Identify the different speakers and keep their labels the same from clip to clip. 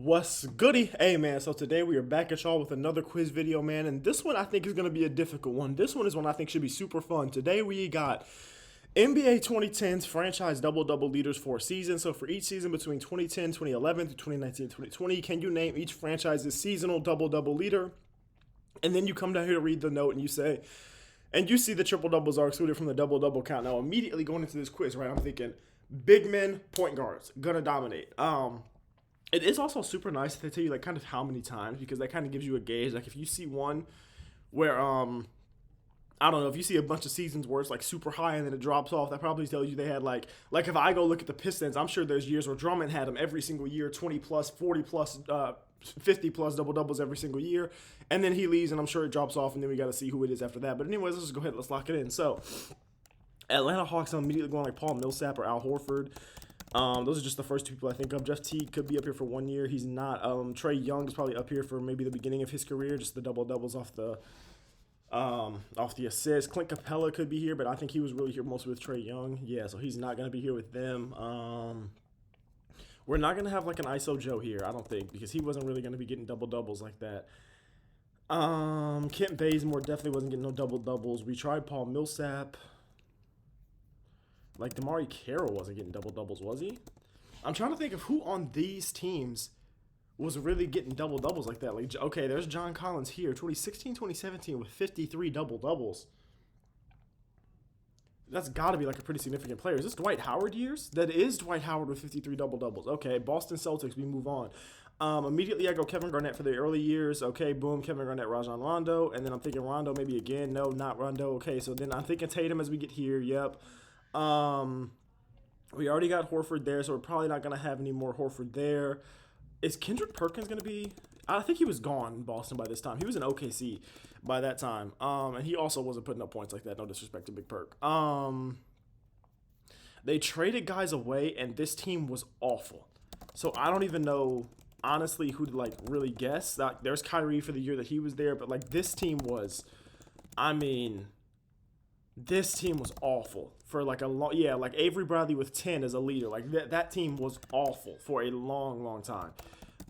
Speaker 1: What's goody? Hey man, so today we are back at y'all with another quiz video, man, and this one I think is going to be a difficult one. This one is one I think should be super fun. Today we got NBA 2010s franchise double-double leaders for a season. So for each season between 2010, 2011 to 2019, 2020, can you name each franchise's seasonal double-double leader? And then you come down here to read the note and you say, and you see the triple doubles are excluded from the double-double count. Now immediately going into this quiz, right, I'm thinking big men, point guards, gonna dominate. It is also super nice to tell you like kind of how many times, because that kind of gives you a gauge. Like if you see one where I don't know, if you see a bunch of seasons where it's like super high and then it drops off, that probably tells you they had like if I go look at the Pistons, I'm sure there's years where Drummond had them every single year, 20 plus, 40 plus, 50 plus double doubles every single year, and then he leaves and I'm sure it drops off, and then we got to see who it is after that. But anyways, let's just go ahead, let's lock it in. So Atlanta Hawks, I'm immediately going like Paul Millsap or Al Horford. Those are just the first two people I think of. Jeff Teague could be up here for 1 year. He's not. Trae Young is probably up here for maybe the beginning of his career, just the double doubles off the assist. Clint Capella could be here, but I think he was really here mostly with Trae Young. Yeah, so he's not going to be here with them. We're not going to have like an ISO Joe here, I don't think, because he wasn't really going to be getting double doubles like that. Kent Bazemore definitely wasn't getting no double doubles. We tried Paul Millsap. Like, Damari Carroll wasn't getting double-doubles, was he? I'm trying to think of who on these teams was really getting double-doubles like that. Like, okay, there's John Collins here, 2016, 2017 with 53 double-doubles. That's got to be, like, a pretty significant player. Is this Dwight Howard years? That is Dwight Howard with 53 double-doubles. Okay, Boston Celtics, we move on. Immediately I go Kevin Garnett for the early years. Okay, boom, Kevin Garnett, Rajon Rondo. And then I'm thinking Rondo maybe again. No, not Rondo. Okay, so then I'm thinking Tatum as we get here. Yep. We already got Horford there, so we're probably not going to have any more Horford there. Is Kendrick Perkins going to be? I think he was gone in Boston by this time. He was in OKC by that time. And he also wasn't putting up points like that. No disrespect to Big Perk. They traded guys away, and this team was awful. So I don't even know, honestly, who to, like, really guess. There's Kyrie for the year that he was there, but, like, this team was, this team was awful for like a long, yeah, like Avery Bradley with 10 as a leader. Like that team was awful for a long, long time.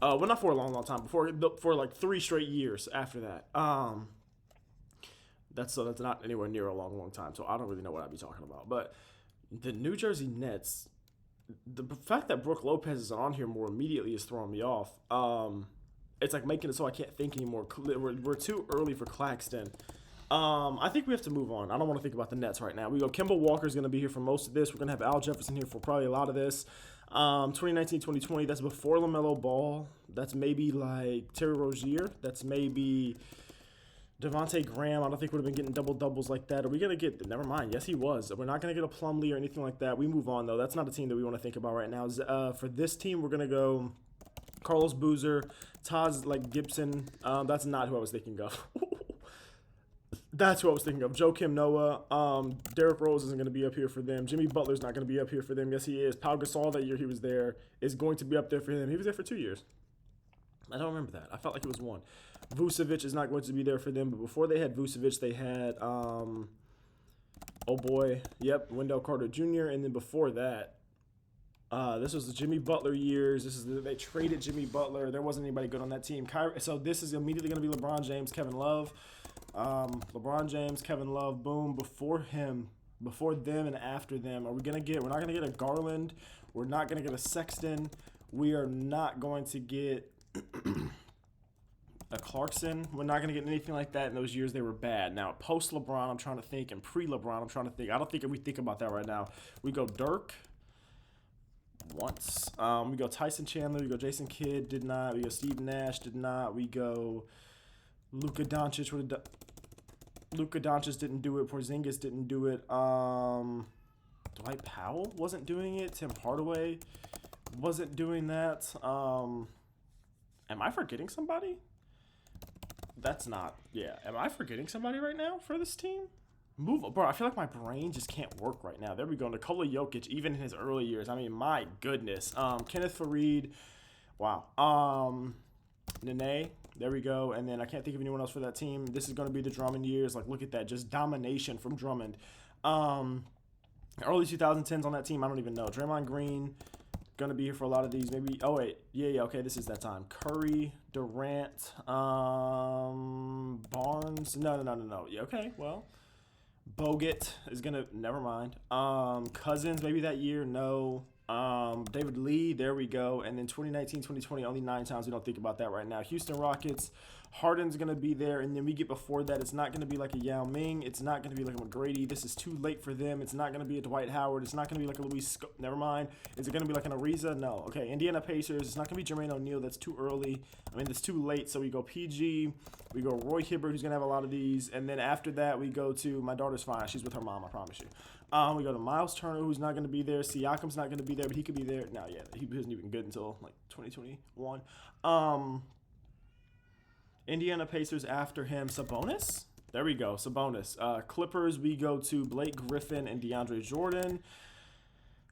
Speaker 1: Well, not for a long, long time, for like 3 straight years after that. That's not anywhere near a long, long time. So I don't really know what I'd be talking about. But the New Jersey Nets, the fact that Brook Lopez is on here more immediately is throwing me off. It's like making it so I can't think anymore. We're too early for Claxton. I think we have to move on. I don't want to think about the Nets right now. We go Kemba Walker's going to be here for most of this. We're going to have Al Jefferson here for probably a lot of this. 2019, 2020, that's before LaMelo Ball. That's maybe like Terry Rozier. That's maybe Devontae Graham. I don't think would have been getting double-doubles like that. Are we going to get – never mind. Yes, he was. We're not going to get a Plumlee or anything like that. We move on, though. That's not a team that we want to think about right now. For this team, we're going to go Carlos Boozer, Taz Gibson. That's not who I was thinking of. That's who I was thinking of. Joakim Noah. Derrick Rose isn't going to be up here for them. Jimmy Butler's not going to be up here for them. Yes, he is. Pau Gasol, that year he was there, is going to be up there for him. He was there for 2 years. I don't remember that. I felt like it was 1. Vucevic is not going to be there for them. But before they had Vucevic, they had, oh boy, yep, Wendell Carter Jr. And then before that, this was the Jimmy Butler years. They traded Jimmy Butler. There wasn't anybody good on that team. So this is immediately going to be LeBron James, Kevin Love. LeBron James, Kevin Love, boom. Before them, and after them, we're not gonna get a Garland. We're not gonna get a Sexton. We are not going to get a Clarkson. We're not gonna get anything like that in those years. They were bad. Now post LeBron, I'm trying to think, and pre LeBron, I'm trying to think. I don't think we think about that right now. We go Dirk. Once. We go Tyson Chandler. We go Jason Kidd. Did not. We go Steve Nash. Did not. We go Luka Doncic. Luka Doncic didn't do it. Porzingis didn't do it. Dwight Powell wasn't doing it. Tim Hardaway wasn't doing that. Am I forgetting somebody? That's not. Yeah. Am I forgetting somebody right now for this team? Bro, I feel like my brain just can't work right now. There we go. Nikola Jokic, even in his early years. I mean, my goodness. Kenneth Faried. Wow. Nene. There we go. And then I can't think of anyone else for that team. This is going to be the Drummond years. Like, look at that. Just domination from Drummond. Early 2010s on that team, I don't even know. Draymond Green, gonna be here for a lot of these. Maybe. Oh wait, yeah. Okay, this is that time. Curry, Durant, Barnes. No. Yeah, okay, well, Bogut is gonna. Never mind. Cousins maybe that year. No. David Lee. There we go. And then 2019, 2020. Only 9 times. We don't think about that right now. Houston Rockets. Harden's going to be there, and then we get before that. It's not going to be like a Yao Ming. It's not going to be like a McGrady. This is too late for them. It's not going to be a Dwight Howard. It's not going to be like a Never mind. Is it going to be like an Ariza? No. Okay, Indiana Pacers. It's not going to be Jermaine O'Neal. That's too early. I mean, it's too late. So we go PG. We go Roy Hibbert, who's going to have a lot of these. And then after that, we go to my daughter's fine. She's with her mom, I promise you. We go to Miles Turner, who's not going to be there. Siakam's not going to be there, but he could be there. No, yeah, he wasn't even good until like 2021. Indiana Pacers after him. Sabonis? There we go. Sabonis. Clippers, we go to Blake Griffin and DeAndre Jordan.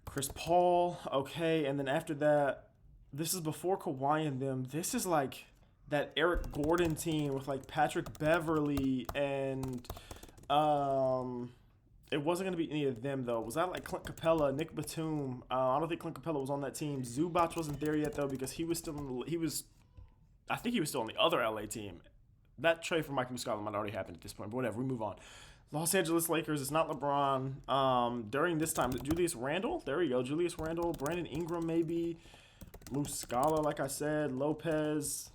Speaker 1: Chris Paul. Okay, and then after that, this is before Kawhi and them. This is like that Eric Gordon team with like Patrick Beverly and it wasn't going to be any of them, though. Was that like Clint Capella, Nick Batum? I don't think Clint Capella was on that team. Zubac wasn't there yet, though, because he was still I think he was still on the other LA team. That trade for Mike Muscala might already happen at this point, but whatever. We move on. Los Angeles Lakers. It's not LeBron. During this time, Julius Randle. There we go. Julius Randle. Brandon Ingram, maybe. Muscala, like I said. Lopez.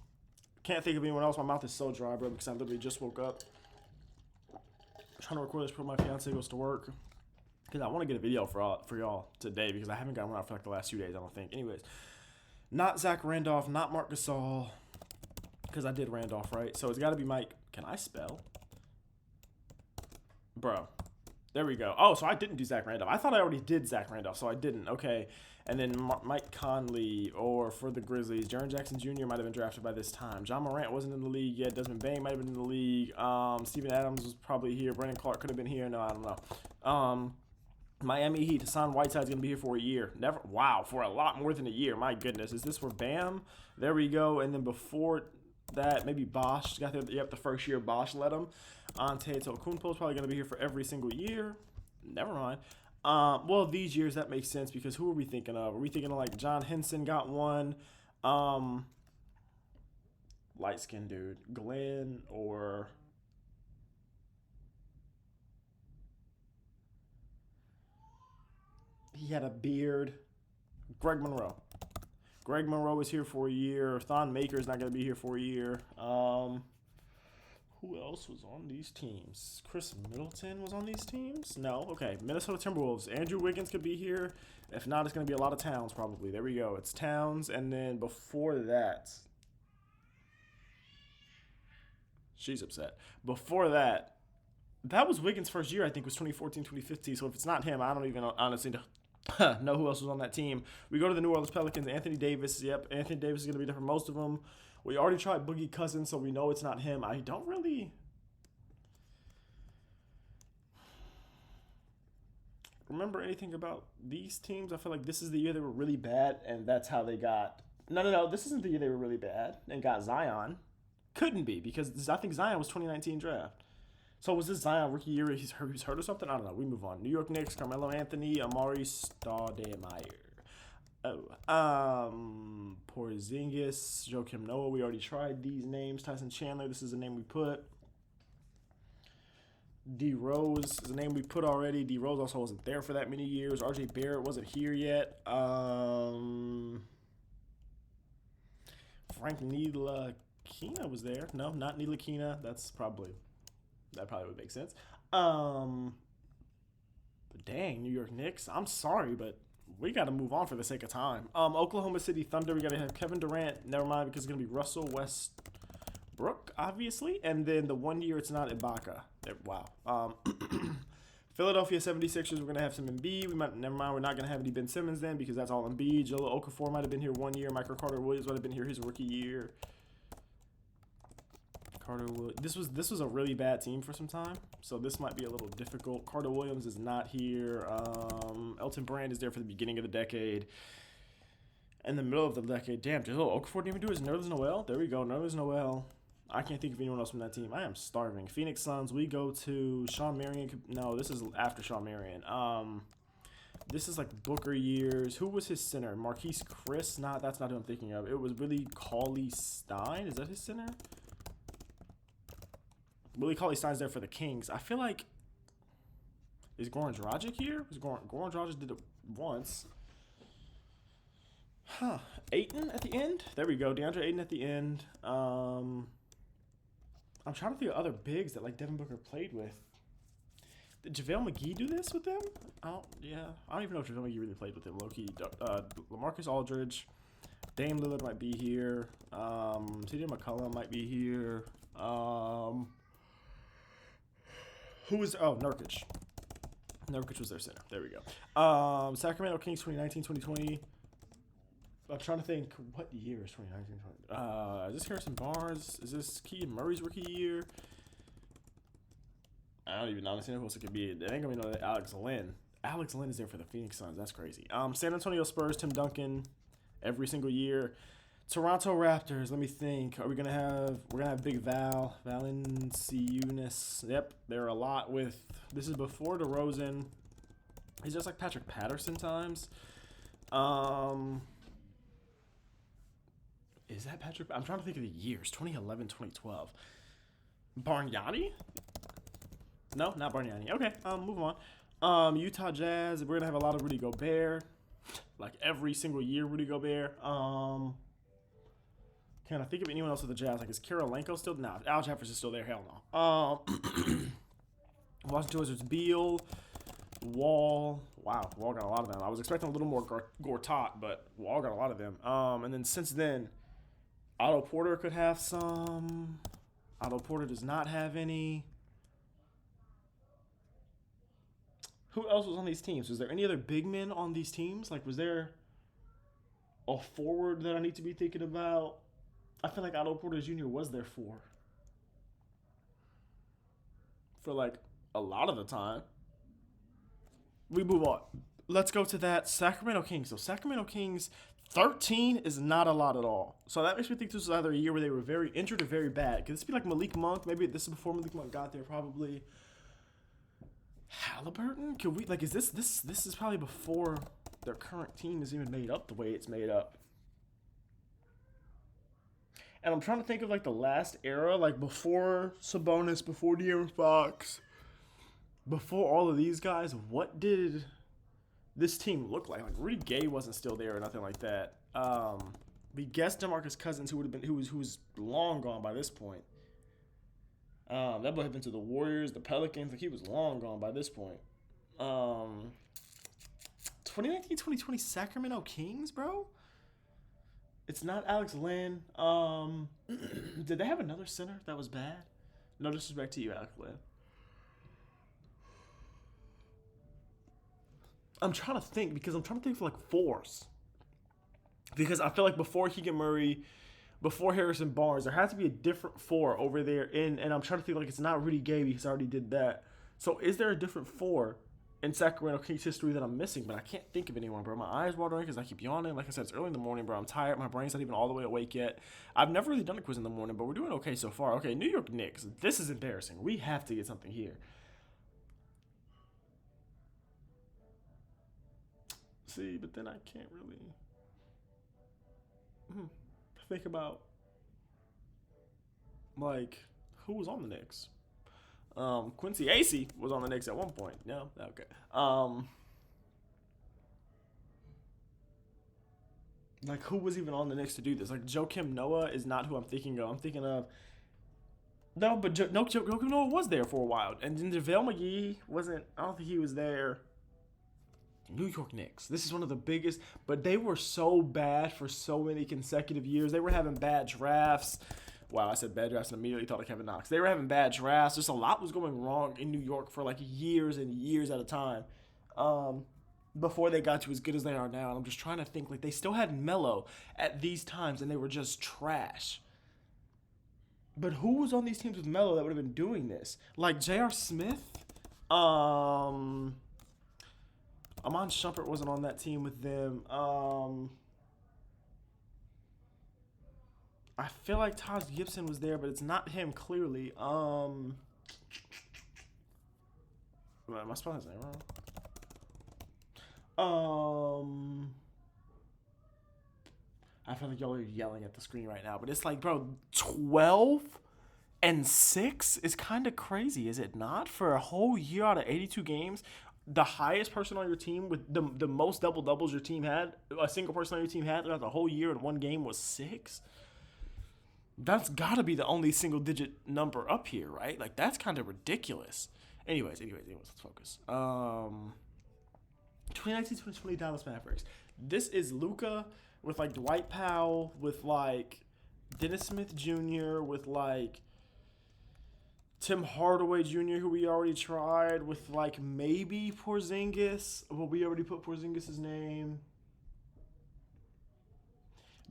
Speaker 1: Can't think of anyone else. My mouth is so dry, bro, because I literally just woke up. Trying to record this before my fiance goes to work, because I want to get a video for y'all today, because I haven't got one out for like the last 2 days, I don't think. Anyways, not Zach Randolph, not Marc Gasol, because I did Randolph, right? So it's got to be Mike. Can I spell? Bro. There we go. Oh, so I didn't do Zach Randolph. I thought I already did Zach Randolph, so I didn't. Okay. And then Mike Conley, or for the Grizzlies, Jaren Jackson Jr. might have been drafted by this time. John Morant wasn't in the league yet. Desmond Bane might have been in the league. Steven Adams was probably here. Brandon Clark could have been here. No, I don't know. Miami Heat, Hassan Whiteside's going to be here for a year. Never. Wow, for a lot more than a year. My goodness. Is this for Bam? There we go. And then before that, maybe Bosch got there. Yep, the first year Bosch led him. Ante Antetokounmpo's probably going to be here for every single year. Never mind. Well, these years, that makes sense, because who are we thinking of? Are we thinking of like John Henson got one? Light-skinned dude. Glenn, or he had a beard. Greg Monroe. Greg Monroe is here for a year. Thon Maker's not going to be here for a year. Who else was on these teams? Chris Middleton was on these teams? No. Okay. Minnesota Timberwolves. Andrew Wiggins could be here. If not, it's going to be a lot of Towns probably. There we go. It's Towns. And then before that, she's upset. Before that, that was Wiggins' first year, I think, was 2014, 2015. So if it's not him, I don't even honestly know who else was on that team. We go to the New Orleans Pelicans. Anthony Davis. Yep. Anthony Davis is going to be there for most of them. We already tried Boogie Cousins, so we know it's not him. I don't really remember anything about these teams. I feel like this is the year they were really bad, and that's how they got... No. This isn't the year they were really bad and got Zion. Couldn't be, because I think Zion was 2019 draft. So was this Zion rookie year? He's hurt or something? I don't know. We move on. New York Knicks, Carmelo Anthony, Amari Stoudemire. Porzingis, Joakim Noah. We already tried these names. Tyson Chandler. This is a name we put. D Rose is a name we put already. D Rose also wasn't there for that many years. RJ Barrett wasn't here yet. Frank Ntilikina was there. No, not Ntilikina. That probably would make sense. But dang, New York Knicks. I'm sorry, but we got to move on for the sake of time. Oklahoma City Thunder, we got to have Kevin Durant. Never mind, because it's going to be Russell Westbrook, obviously. And then the 1 year, it's not Ibaka. Wow. Philadelphia 76ers, we're going to have some Embiid. Never mind, we're not going to have any Ben Simmons then, because that's all Embiid. Jahlil Okafor might have been here 1 year. Michael Carter-Williams might have been here his rookie year. This was a really bad team for some time, so this might be a little difficult. Carter Williams is not here. Elton Brand is there for the beginning of the decade. In the middle of the decade, damn, Jahlil Okafor didn't even do his Nerlens Noel. There we go, Nerlens Noel. I can't think of anyone else from that team. I am starving. Phoenix Suns, we go to Shawn Marion. No, this is after Shawn Marion. This is like Booker years. Who was his center? Marquise Chris? That's not who I'm thinking of. It was Willie Cauley-Stein. Is that his center? Willie Cauley-Stein's there for the Kings. I feel like, is Goran Dragic here? Goran Dragic did it once. Huh. Ayton at the end? There we go. DeAndre Ayton at the end. I'm trying to think of other bigs that like Devin Booker played with. Did JaVale McGee do this with them? I don't even know if JaVale McGee really played with them. Low-key. LaMarcus Aldridge. Dame Lillard might be here. CJ McCollum might be here. Who was... Oh, Nurkic. Nurkic was their center. There we go. Sacramento Kings 2019-2020. I'm trying to think, what year is 2019-2020? Is this Harrison Barnes? Is this Keegan Murray's rookie year? I don't even know. Honestly, who else it could be. It ain't gonna be no Alex Len. Alex Len is there for the Phoenix Suns. That's crazy. San Antonio Spurs, Tim Duncan, every single year. Toronto Raptors. Let me think. We're gonna have Big Valanciunas. Yep, there are a lot with. This is before DeRozan. He's just like Patrick Patterson times. Is that Patrick? I'm trying to think of the years. 2011, 2012. Bargnani? No, not Bargnani. Okay, move on. Utah Jazz. We're gonna have a lot of Rudy Gobert, like every single year. Rudy Gobert. Can I think of anyone else with the Jazz? Like, is Karolinko still? No, Al Jefferson's still there. Hell no. Washington Wizards. Beal, Wall. Wow, Wall got a lot of them. I was expecting a little more Gortat, but Wall got a lot of them. And then since then, Otto Porter could have some. Otto Porter does not have any. Who else was on these teams? Was there any other big men on these teams? Like, was there a forward that I need to be thinking about? I feel like Otto Porter Jr. was there for like a lot of the time. We move on. Let's go to that Sacramento Kings. So Sacramento Kings, 13 is not a lot at all. So that makes me think this was either a year where they were very injured or very bad. Could this be like Malik Monk? Maybe this is before Malik Monk got there, probably. Halliburton? Could we, like, is this is probably before their current team is even made up the way it's made up. And I'm trying to think of, like, the last era, like, before Sabonis, before De'Aaron Fox, before all of these guys, what did this team look like? Like, Rudy Gay wasn't still there or nothing like that. We guessed DeMarcus Cousins, who was long gone by this point. That boy had been to the Warriors, the Pelicans. Like, he was long gone by this point. 2019-2020 Sacramento Kings, bro? It's not Alex Len. Did they have another center that was bad? No disrespect to you, Alex Len. I'm trying to think for like fours. Because I feel like before Keegan Murray, before Harrison Barnes, there has to be a different four over there. And I'm trying to think, like, it's not Rudy Gay because I already did that. So is there a different four in Sacramento Kings history that I'm missing? But I can't think of anyone, bro. My eyes watering because I keep yawning. Like I said, it's early in the morning, bro. I'm tired. My brain's not even all the way awake yet. I've never really done a quiz in the morning, but we're doing okay so far. Okay, New York Knicks. This is embarrassing. We have to get something here. See, but then I can't really think about, like, who was on the Knicks. Quincy Acey was on the Knicks at one point. No? Okay. Like, who was even on the Knicks to do this? Like, Joakim Noah is not who I'm thinking of. I'm thinking of... No, but Joakim Noah was there for a while. And then JaVale McGee wasn't... I don't think he was there. New York Knicks. This is one of the biggest... But they were so bad for so many consecutive years. They were having bad drafts. Wow, I said bad drafts and immediately thought of Kevin Knox. They were having bad drafts. Just a lot was going wrong in New York for like years and years at a time. Before they got to as good as they are now. And I'm just trying to think, like, they still had Melo at these times and they were just trash. But who was on these teams with Melo that would have been doing this? Like J.R. Smith? Amon Shumpert wasn't on that team with them. I feel like Taj Gibson was there, but it's not him, clearly. Am I spelling his name wrong? Um, I feel like y'all are yelling at the screen right now, but it's like, bro, 12-6 is kind of crazy, is it not? For a whole year out of 82 games, the highest person on your team with the most double doubles your team had, a single person on your team had throughout the whole year in one game was 6. That's got to be the only single digit number up here, right? Like that's kind of ridiculous. Anyways, let's focus. 2019-2020 Dallas Mavericks. This is Luka with like Dwight Powell, with like Dennis Smith Jr., with like Tim Hardaway Jr., who we already tried, with like maybe Porzingis. Well, we already put Porzingis' name.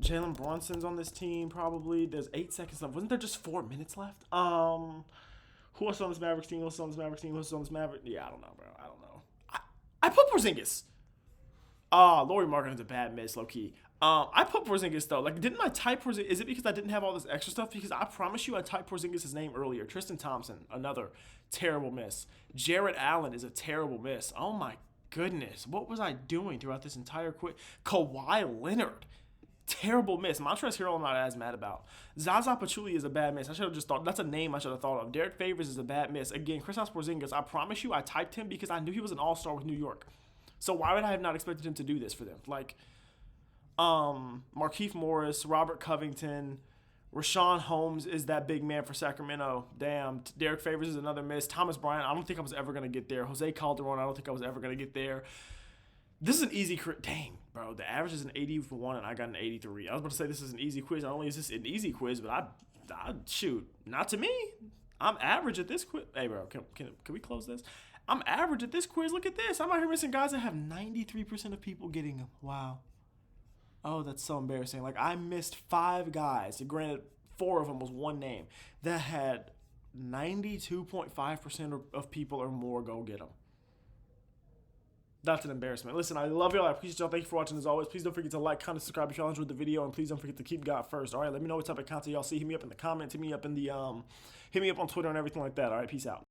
Speaker 1: Jalen Brunson's on this team probably. There's 8 seconds left. Wasn't there just 4 minutes left? Who else on this Mavericks team? Who else on this Mavericks team? Who else on this Mavericks? Yeah, I don't know, bro. I don't know. I put Porzingis. Laurie Markkanen's a bad miss, low key. I put Porzingis though. Like, didn't I type Porzingis? Is it because I didn't have all this extra stuff? Because I promise you, I typed Porzingis' name earlier. Tristan Thompson, another terrible miss. Jarrett Allen is a terrible miss. Oh my goodness, what was I doing throughout this entire quiz? Kawhi Leonard, terrible miss. Montrezl Harrell, I'm not as mad about. Zaza Pachulia is a bad miss. I should have just thought, that's a name I should have thought of. Derek Favors is a bad miss. Again, Kristaps Porzingis, I promise you, I typed him because I knew he was an all-star with New York. So why would I have not expected him to do this for them? Like, Markieff Morris, Robert Covington, Rashawn Holmes is that big man for Sacramento. Damn. Derek Favors is another miss. Thomas Bryant, I don't think I was ever going to get there. Jose Calderon, I don't think I was ever going to get there. This is an easy dang, bro. The average is an 81 and I got an 83. I was about to say this is an easy quiz. Not only is this an easy quiz, but I shoot, not to me. I'm average at this quiz. Hey, bro, can we close this? I'm average at this quiz. Look at this. I'm out here missing guys that have 93% of people getting them. Wow. Oh, that's so embarrassing. Like, I missed 5 guys. Granted, 4 of them was one name that had 92.5% of people or more go get them. That's an embarrassment. Listen, I love y'all. I appreciate y'all. Thank you for watching as always. Please don't forget to like, comment, subscribe if y'all enjoyed the video, and please don't forget to keep God first. All right, let me know what type of content y'all see. Hit me up in the comments. Hit me up on Twitter and everything like that. All right, peace out.